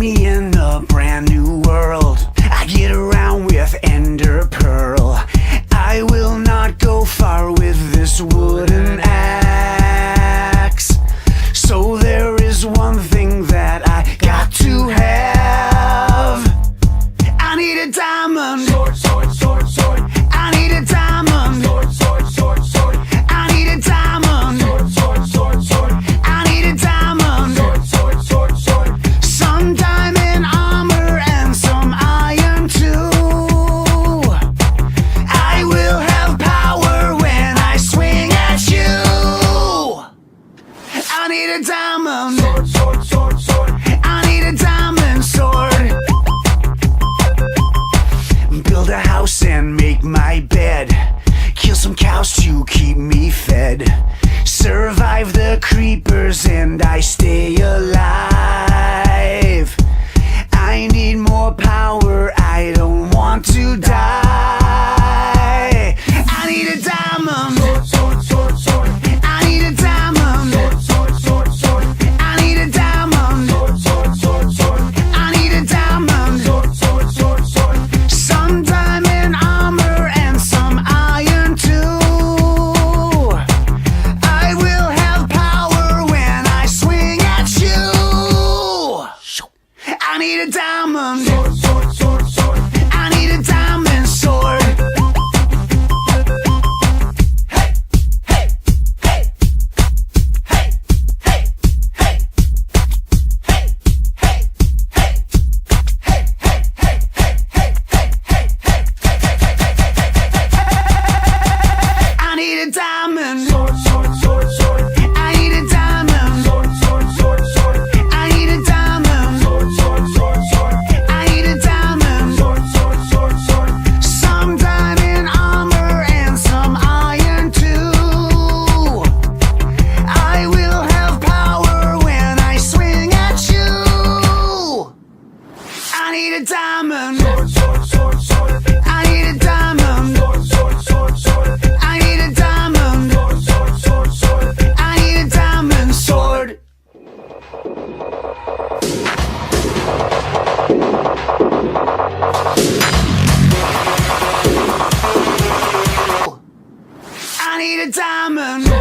me in a brand new world. I get around with Ender Pearl. I will not go far with this wooden axe. So there is one thing that I got to have. I need a diamond. Sword, sword, sword, sword. I need a diamond. Sword, sword, sword, sword. I need a diamond. Sword, sword, sword, sword. I need a diamond. Sword, sword, sword, sword. Some diamond armor and some iron too. I will have power when I swing at you. I need a diamond. Sword, sword, sword, sword. I need a diamond sword. Build a house and make my bed. Kill some cows to keep me fed. Survive the creepers and I stay alive. I need more power, I don't want to die. I need a diamond. Sword, sword, sword, sword. I need a diamond. Sword, sword, sword, sword. I need a diamond. Sword, sword, sword, sword. I need a diamond. Sword, sword, sword, sword. Some diamond armor and some iron too. I will have power when I swing at you. I need a diamond. Sword, sword, sword, sword. I need a diamond sword. Hey, hey, hey, hey, hey, hey, hey, hey, hey, hey, hey, I need a diamond. Sword, sword, sword, sword. I need a diamond. Sword, sword, sword, sword. I need a diamond. Sword, sword, sword, sword. I need a diamond. Sword, sword, sword, sword. Some diamond armor and some iron too. I will have power when I swing at you. I need a diamond. Sword, sword, sword, sword. I need a diamond. Sword, sword, sword, sword. I need a diamond. Sword, sword, sword, sword. I need a diamond sword. I need a diamond.